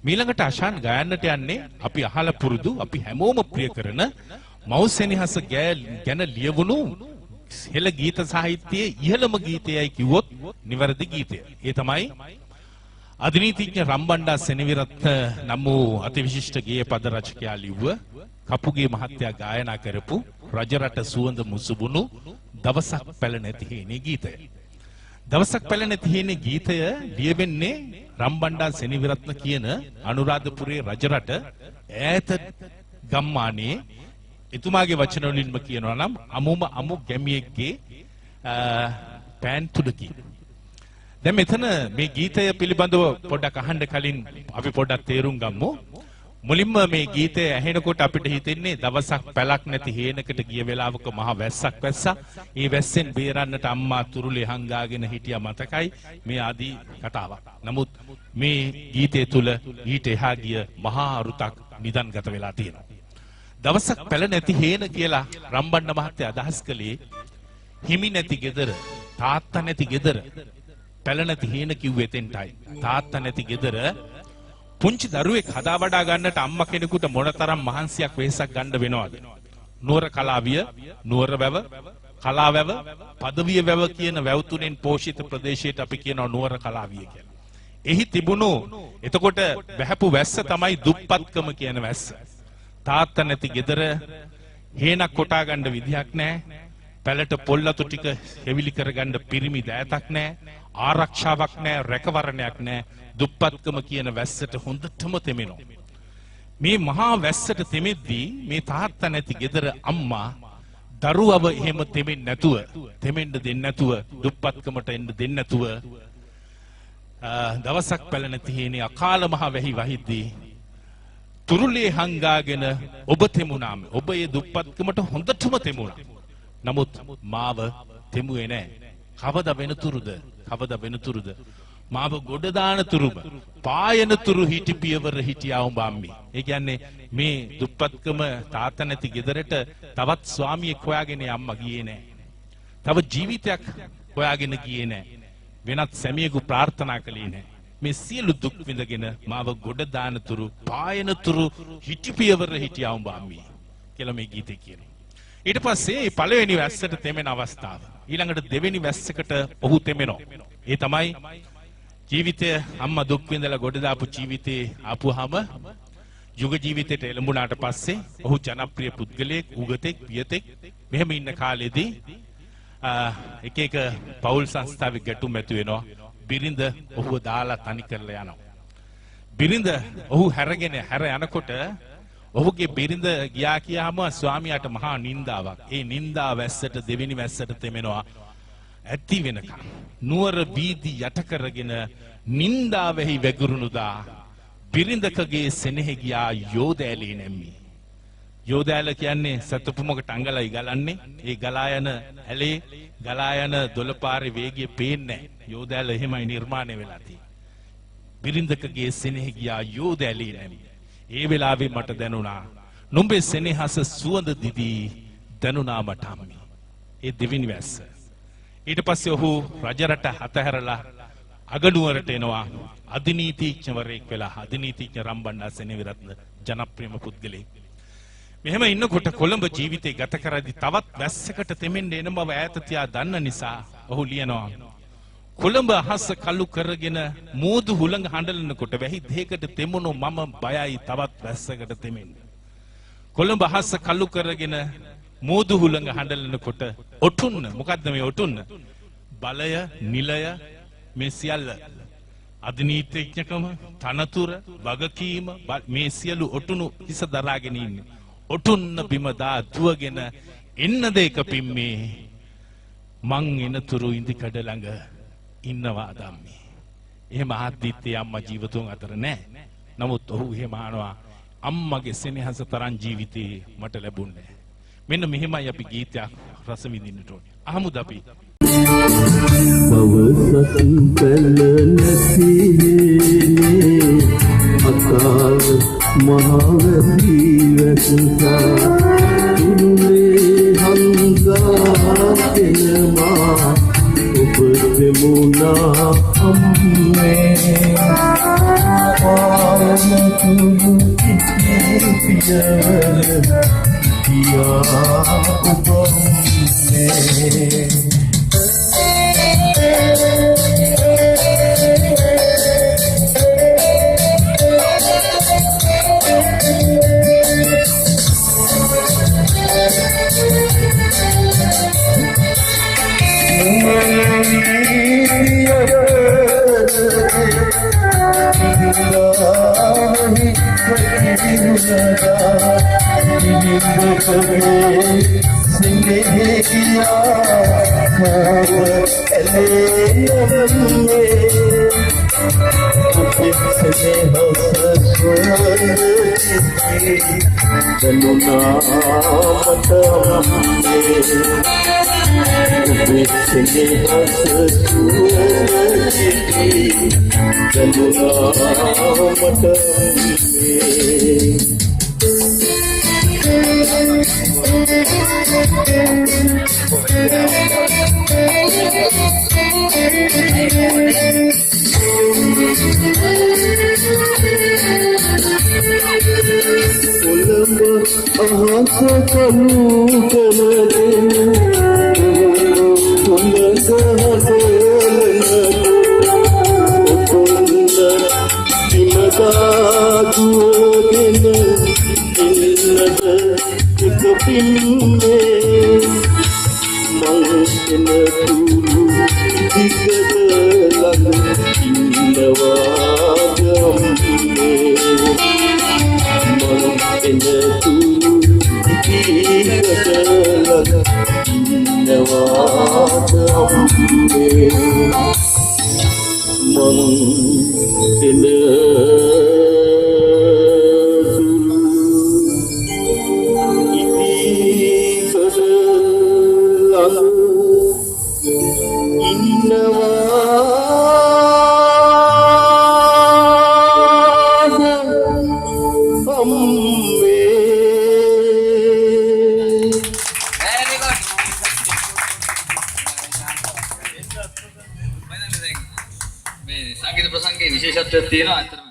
මීළඟට අශාන් ගයන්නට යන්නේ අපි අහලා පුරුදු අපි හැමෝම ප්‍රිය කරන මෞසෙනිහස ගැන ලියවුණු හෙළ ගීත සාහිත්‍යයේ ඉහළම ගීතයයි කිව්වොත් නිවැරදි ගීතය. ඒ තමයි අධිනීතිඥ රම්බණ්ඩා සෙනවිරත්න නම් වූ අතිවිශිෂ්ට ගේය පද රචකයා ලිව්ව කපුගේ මහත්තයා ගායනා කරපු රජරට සුවඳ මුසුබුණු දවසක් පැල නැති හේනේ ගීතය. දවසක් පැල නැති හේනේ ගීතය ලියවෙන්නේ රම්බණ්ඩා සෙනවිරත්න කියන අනුරාධපුරයේ රජරට ඈත ගම්මානයේ එතුමාගේ වචන වලින්ම කියනවා නම් අමු ගැමියෙක්ගේ පෑන් තුඩකි. දැන් මෙතන මේ ගීතය පිළිබඳව පොඩ්ඩක් අහන්න කලින් අපි පොඩ්ඩක් තේරුම් ගමු. මුලින්ම මේ ගීතය ඇහෙනකොට අපිට හිතෙන්නේ දවසක් පැලක් නැති හේනකට ගිය වෙලාවක මහ වැස්සක් වැස්සා. ඒ වැස්සෙන් බේරන්නට අම්මා තුරුලේ හංගාගෙන හිටියා මතකයි මේ ආදී කතාවක්. නමුත් මේ ගීතය තුල ඊට එහා ගිය මහා අරුතක් නිදන්ගත වෙලා තියෙනවා. දවසක් පැල නැති හේන කියලා රම්බණ්ඩ මහත්තයා අදහස් කළේ හිමි නැති ගෙදර, තාත්තා නැති ගෙදර. පැල නැති හේන කිව්වේ එතෙන්ටයි. තාත්තා නැති ගෙදර පුංචි දරුවෙක් හදා වඩා ගන්නට අම්මා කෙනෙකුට මොනතරම් මහන්සියක් වෙහසක් ගන්න වෙනවද? නුවර කලාවිය, නුවර වැව, කලාවැව, පදවිය වැව කියන වැව් තුනෙන් පෝෂිත ප්‍රදේශයට අපි කියනවා නුවර කලාවිය කියලා. එහි තිබුණු එතකොට වැහපු වැස්ස තමයි දුප්පත්කම කියන වැස්ස. තාත්තා නැති ගෙදර හේනක් කොටා ගන්න විදියක් නැහැ. පැලට පොල්ලතු ටික හෙවිලි කරගන්න පිරිමි දෑතක් නැහැ. ආරක්ෂාවක් නැහැ, රැකවරණයක් නැහැ. දුප්පත්කම කියන වැස්සට හොඳටම තෙමෙනවා. මේ මහා වැස්සට තෙමෙද්දී මේ තාත්තා නැති ගෙදර අම්මා දරුවව එහෙම තෙමෙන්නේ නැතුව, තෙමෙන්න දෙන්නේ නැතුව, දුප්පත්කමට එන්න දෙන්නේ නැතුව දවසක් පැල නැති හේනේ අකාල මහ වැහි වහිද්දී තුරුලේ හංගාගෙන ඔබ තෙමුණාම ඔබ ඒ දුප්පත්කමට හොඳටම තෙමුණා. නමුත් මාව තෙමුවේ නැහැ. කවදා වෙනතුරුද මාව ගොඩ දාන තුරුම පායන තුරු හිටිපියවර හිටියා උඹ අම්මි. ඒ කියන්නේ මේ දුප්පත්කම තාත්තා නැති ගෙදරට තවත් ස්වාමියෙක් හොයාගෙන අම්මා ගියේ නැහැ. තව ජීවිතයක් හොයාගෙන ගියේ නැහැ. වෙනත් සැමියෙකු ප්‍රාර්ථනා කළේ නැහැ. මේ සියලු දුක් විඳගෙන මාව ගොඩ දාන තුරු පායන තුරු හිටිපියවර හිටියා උඹ අම්මි කියලා මේ ගීතේ කියනවා. ඊට පස්සේ පළවෙනි වැස්සට තෙමෙන අවස්ථාව. ඊළඟට දෙවෙනි වැස්සකට ඔහු තෙමෙනවා. ඒ තමයි ජීවිතය අම්මා දුක් විඳලා ගොඩ දාපු ජීවිතේ ආපුවාම යුග ජීවිතයට එළඹුණාට පස්සේ ඔහු ජනප්‍රිය පුද්ගලයෙක්, උගතෙක්, පියතෙක් මෙහෙම ඉන්න කාලෙදී එක පෞල් සංස්ථාවේ ගැටුම් ඇති වෙනවා. බිරිඳ ඔහුව දාලා තනි කරලා යනවා. බිරිඳ ඔහු හැර යනකොට ඔහුගේ බිරිඳ ගියා කියාම ස්වාමියාට මහා නින්දාවක්. ඒ නින්දා වැස්සට දෙවෙනි වැස්සට තෙමෙනවා ඇති වෙනකම්. නුවර වීදි යට කරගෙන නින්දාවෙහි වැගිරුණුදා බිරිඳකගේ සෙනෙහ ගියා යෝදෑලේ නැම්මි. යෝදෑල කියන්නේ සතුපුමකට අඟලයි ගලන්නේ. ඒ ගලා යන ඇලේ ගලා යන දොළපාරේ වේගය පේන්නේ නැහැ. යෝදෑල එහෙමයි නිර්මාණය වෙලා තියෙන්නේ. බිරිඳකගේ සෙනෙහ ගියා යෝදෑලේ නැම්මි. ඒ වෙලාවේ මට දැනුණා නුඹේ සෙනෙහස සුවඳ දිදී දැනුණා මට අම්මි. ඒ දෙවෙනි වැස්ස. ඊට පස්සේ ඔහු රජරට අතහැරලා අගනුවරට එනවා. අධිනීතිඥවරයෙක් වෙලා අධිනීතිඥ රම්බණ්ඩා සෙනවිරත්න ජනප්‍රියම පුද්ගලයෙක්. මෙහෙම ඉන්නකොට කොළඹ ජීවිතේ ගත කරද්දී තවත් වැස්සකට තෙමෙන්න එන බව ඈත තියා දන්න නිසා ඔහු ලියනවා කොළඹ අහස කළු කරගෙන මෝදු හුළඟ හඬලනකොට වැහි දෙයකට තෙමුණු මම බයයි තවත් වැස්සකට තෙමෙන්න. කොළඹ අහස කළු කරගෙන මෝදු හුළඟ හඬලනකොට ඔටුන්න මොකද්ද මේ ඔටුන්න? බලය, නිලය මේ සියල්ල අධිනීතිඥකම, තනතුර, වගකීම මේ සියලු ඔටුනු හිස දරාගෙන ඉන්නේ. ඔටුන්න බිම දා දුවගෙන එන්න දෙක පිම්මේ මං එනතුරු ඉදිකඩ ළඟ ඉන්නවා ධම්මේ. එහෙම ආදිත්‍ය අම්මා ජීවිතුන් අතර නැහැ. නමුත් ඔහු එහෙම අහනවා අම්මගේ සෙනෙහස තරම් ජීවිතේ මට ලැබුණේ. මෙන්න මෙහෙමයි අපි ගීතයක් රස විඳින්නට ඕනේ. අහමුද අපි? බවසත් පැල නැතිනේ අකාල මහවැසි වැසුසා තුරුලේ හංගාගෙනවා ඔබ දෙමුණා අම්මේ පායන මතුළු පියවර පියා උපන්නේ මේ සංගීත ප්‍රසංගයේ විශේෂත්වයක් තියෙනවා.